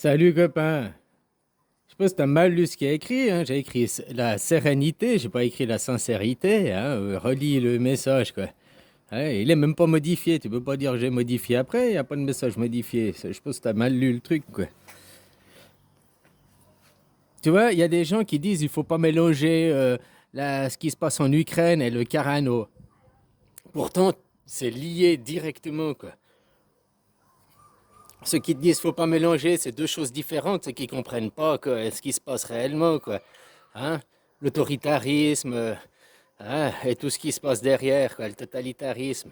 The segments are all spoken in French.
Salut copain. Je pense que t'as mal lu ce qu'il y a écrit, hein. J'ai écrit la sérénité, j'ai pas écrit la sincérité, hein. Relis le message, quoi. Ouais, il est même pas modifié. Tu peux pas dire que j'ai modifié après. Il y a pas de message modifié. Je pense que t'as mal lu le truc, quoi. Tu vois, il y a des gens qui disent il faut pas mélanger ce qui se passe en Ukraine et le Carano. Pourtant, c'est lié directement, quoi. Ceux qui te disent faut pas mélanger, c'est deux choses différentes. Ceux qui comprennent pas quoi, ce qui se passe réellement, quoi. Hein? L'autoritarisme, hein, et tout ce qui se passe derrière, quoi, le totalitarisme.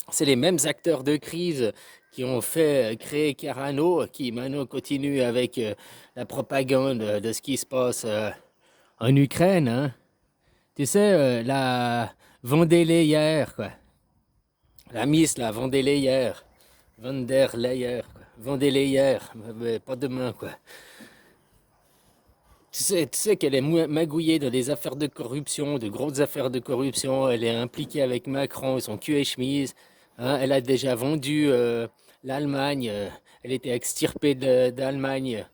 C'est les mêmes acteurs de crise qui ont fait créer Carano, qui maintenant continuent avec la propagande de ce qui se passe en Ukraine. Hein. Tu sais, la Vendée quoi. La Miss, la Vendée Van der Leyen, quoi. Vendée mais pas demain, quoi. Tu sais qu'elle est magouillée dans des affaires de corruption, de grosses affaires de corruption. Elle est impliquée avec Macron, son cul et chemise. Hein, elle a déjà vendu l'Allemagne. Elle était extirpée d'Allemagne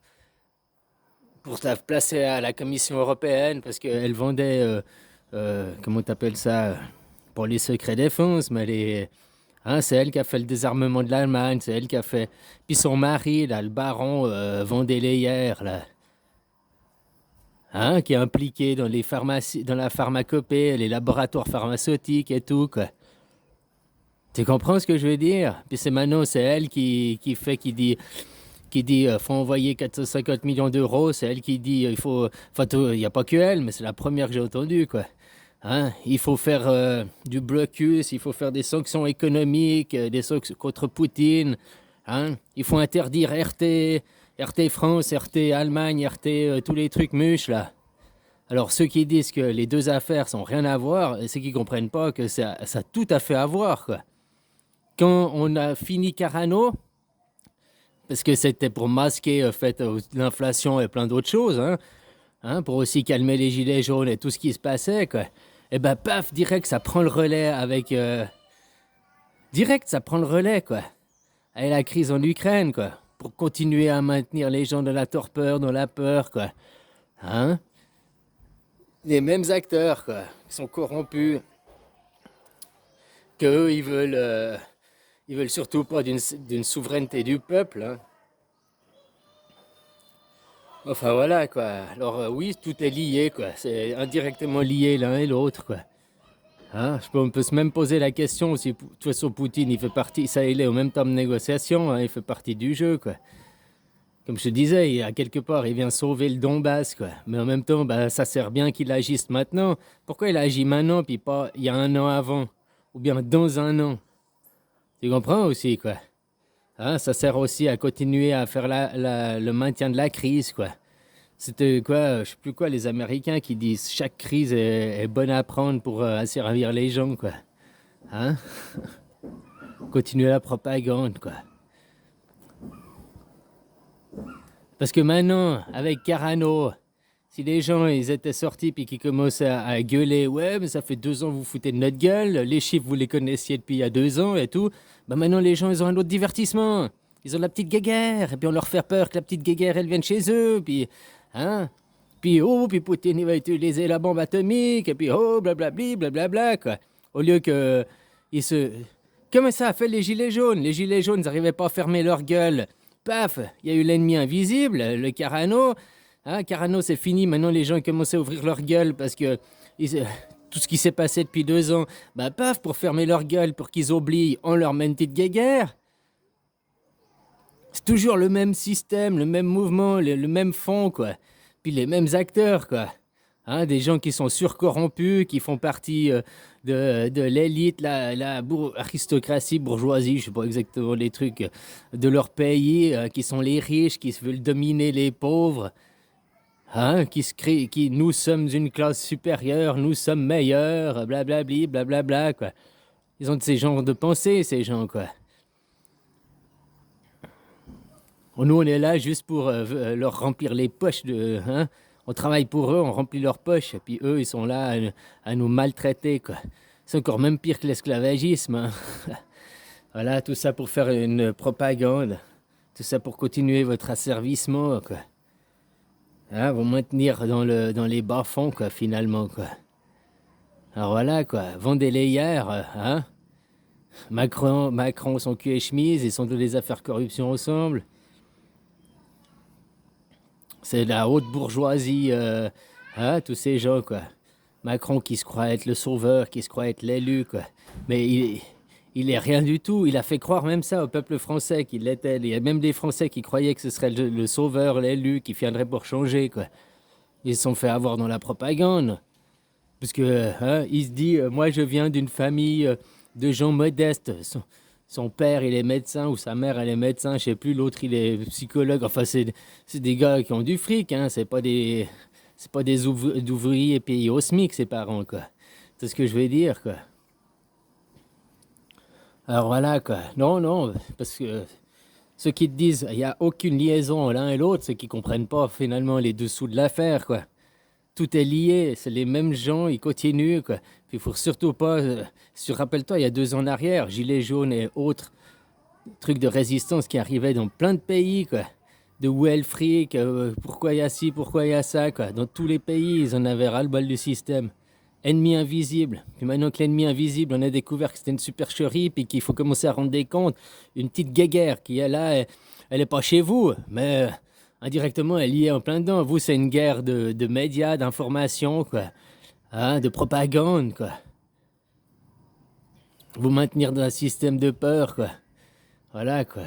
pour se placer à la Commission européenne parce qu'elle vendait, comment t'appelles ça, pour les secrets défense, mais hein, c'est elle qui a fait le désarmement de l'Allemagne, c'est elle qui a fait. Puis son mari, là, le baron Vendée là, hein, qui est impliqué dans les pharmacies, dans la pharmacopée, les laboratoires pharmaceutiques et tout, quoi. Tu comprends ce que je veux dire? Puis c'est maintenant, c'est elle qui dit faut envoyer 450 millions d'euros. C'est elle qui dit il faut. Enfin, il n'y a pas que elle, mais c'est la première que j'ai entendue, quoi. Hein? Il faut faire du blocus, il faut faire des sanctions économiques, des sanctions contre Poutine. Hein? Il faut interdire RT France, RT Allemagne, RT tous les trucs mûches, là. Alors, ceux qui disent que les deux affaires sont rien à voir, et ceux qui comprennent pas que ça a tout à fait à voir, quoi. Quand on a fini Carano, parce que c'était pour masquer fait, l'inflation et plein d'autres choses, hein, pour aussi calmer les gilets jaunes et tout ce qui se passait, quoi. Et ben, paf, direct, ça prend le relais avec. Direct, ça prend le relais, quoi. Avec la crise en Ukraine, quoi. Pour continuer à maintenir les gens dans la torpeur, dans la peur, quoi. Hein? Les mêmes acteurs, quoi, qui sont corrompus, qu'eux, ils veulent surtout pas d'une souveraineté du peuple, hein. Enfin voilà quoi. Alors oui, tout est lié quoi. C'est indirectement lié l'un et l'autre quoi. Hein, on peut se même poser la question si de toute façon Poutine il fait partie, ça il est au même temps de négociation, hein, il fait partie du jeu quoi. Comme je te disais, à quelque part il vient sauver le Donbass quoi. Mais en même temps, bah, ça sert bien qu'il agisse maintenant. Pourquoi il agit maintenant puis pas il y a un an avant ou bien dans un an? Tu comprends aussi quoi. Hein, ça sert aussi à continuer à faire le maintien de la crise quoi. C'était quoi, je sais plus quoi, les Américains qui disent chaque crise est bonne à prendre pour asservir les gens, quoi. Hein? Continuer la propagande, quoi. Parce que maintenant, avec Carano, si les gens ils étaient sortis puis qu'ils commençaient à gueuler, ouais, mais ça fait 2 ans que vous foutez de notre gueule, les chiffres vous les connaissiez depuis il y a 2 ans et tout, bah maintenant les gens ils ont un autre divertissement. Ils ont la petite guéguerre, et puis on leur fait peur que la petite guéguerre elle vienne chez eux, puis hein? Puis Poutine il va utiliser la bombe atomique, et puis oh blablabli, blablabla, quoi. Au lieu que ils se. Comment ça a fait les gilets jaunes? Les gilets jaunes ils n'arrivaient pas à fermer leur gueule. Paf, il y a eu l'ennemi invisible, le Carano. Hein, Carano, c'est fini. Maintenant, les gens commencent à ouvrir leur gueule parce que tout ce qui s'est passé depuis 2 ans, bah paf, pour fermer leur gueule, pour qu'ils oublient, on leur met une petite guéguerre. C'est toujours le même système, le même mouvement, le même fond, quoi. Puis les mêmes acteurs, quoi. Hein, des gens qui sont surcorrompus, qui font partie de l'élite, aristocratie, bourgeoisie, je sais pas exactement les trucs, de leur pays, qui sont les riches, qui veulent dominer les pauvres. Hein, qui se crée, qui nous sommes une classe supérieure, nous sommes meilleurs, blablabli, blablabla, quoi. Ils ont de ces genres de pensées, ces gens, quoi. Nous, on est là juste pour leur remplir les poches de. Hein? On travaille pour eux, on remplit leurs poches, et puis eux, ils sont là à nous maltraiter, quoi. C'est encore même pire que l'esclavagisme, hein. Voilà, tout ça pour faire une propagande. Tout ça pour continuer votre asservissement, quoi. Hein, vous maintenir dans les bas-fonds, quoi, finalement, quoi. Alors voilà, quoi. Vendez-les hier, hein. Macron, son cul et chemise, ils sont tous les affaires corruption ensemble. C'est la haute bourgeoisie, hein, tous ces gens, quoi. Macron qui se croit être le sauveur, qui se croit être l'élu, quoi. Mais il est rien du tout. Il a fait croire même ça au peuple français qu'il l'était. Il y a même des Français qui croyaient que ce serait le sauveur, l'élu, qui viendrait pour changer, quoi. Ils se sont fait avoir dans la propagande. Parce que, hein, il se dit, moi je viens d'une famille de gens modestes. Son père, il est médecin, ou sa mère, elle est médecin, je sais plus, l'autre, il est psychologue. Enfin, c'est des gars qui ont du fric, hein. C'est pas des ouvriers payés au SMIC, ses parents, quoi. C'est ce que je veux dire, quoi. Alors voilà, quoi. Non, non, parce que ceux qui te disent, il n'y a aucune liaison l'un et l'autre, ceux qui comprennent pas finalement les dessous de l'affaire, quoi. Tout est lié, c'est les mêmes gens, ils continuent, quoi. Puis il faut surtout pas... si tu te rappelles-toi, il y a 2 ans en arrière, Gilets jaunes et autres trucs de résistance qui arrivaient dans plein de pays, quoi. De où est le fric, pourquoi il y a ci, pourquoi il y a ça, quoi. Dans tous les pays, ils en avaient ras-le-bol du système. Ennemi invisible. Puis maintenant que l'ennemi invisible, on a découvert que c'était une supercherie, puis qu'il faut commencer à rendre des comptes. Une petite guéguerre qui est là, elle est pas chez vous, mais indirectement, elle y est en plein dedans. Vous, c'est une guerre de médias, d'informations, quoi. Hein, de propagande, quoi. Vous maintenir dans un système de peur, quoi. Voilà, quoi.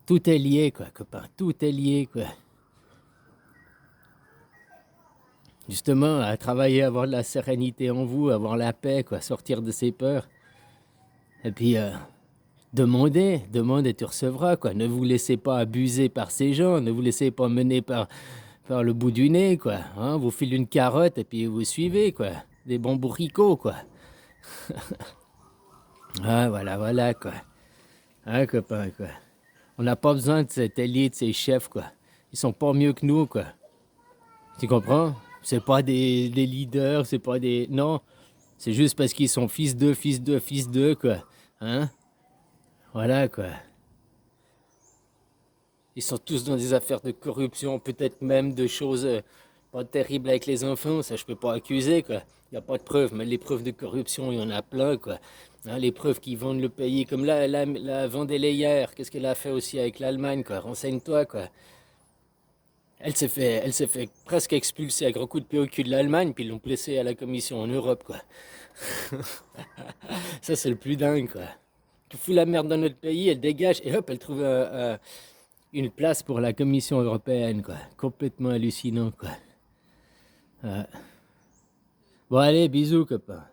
Tout est lié, quoi, copain. Tout est lié, quoi. Justement, à travailler, avoir de la sérénité en vous, avoir la paix, quoi. Sortir de ces peurs. Et puis, demandez, tu recevras, quoi. Ne vous laissez pas abuser par ces gens. Ne vous laissez pas mener par le bout du nez, quoi. Hein, vous filez une carotte et puis vous suivez, quoi. Des bons bourricots, quoi. Ah, voilà, voilà, quoi. Hein, copain, quoi. On n'a pas besoin de cet allié, de ces chefs, quoi. Ils sont pas mieux que nous, quoi. Tu comprends? C'est pas des leaders, c'est pas des... Non, c'est juste parce qu'ils sont fils d'eux, fils d'eux, fils d'eux, quoi. Hein? Voilà, quoi. Ils sont tous dans des affaires de corruption, peut-être même de choses pas terribles avec les enfants, ça je peux pas accuser, quoi. Il n'y a pas de preuves, mais les preuves de corruption, il y en a plein, quoi. Hein, les preuves qui vendent le pays, comme la Vendée hier, qu'est-ce qu'elle a fait aussi avec l'Allemagne, quoi. Renseigne-toi, quoi. Elle s'est fait presque expulser à gros coups de pied au cul de l'Allemagne, puis ils l'ont placée à la commission en Europe, quoi. Ça, c'est le plus dingue, quoi. Tu fous la merde dans notre pays, elle dégage, et hop, elle trouve une place pour la Commission européenne, quoi. Complètement hallucinant, quoi. Ouais. Bon, allez, bisous, copain.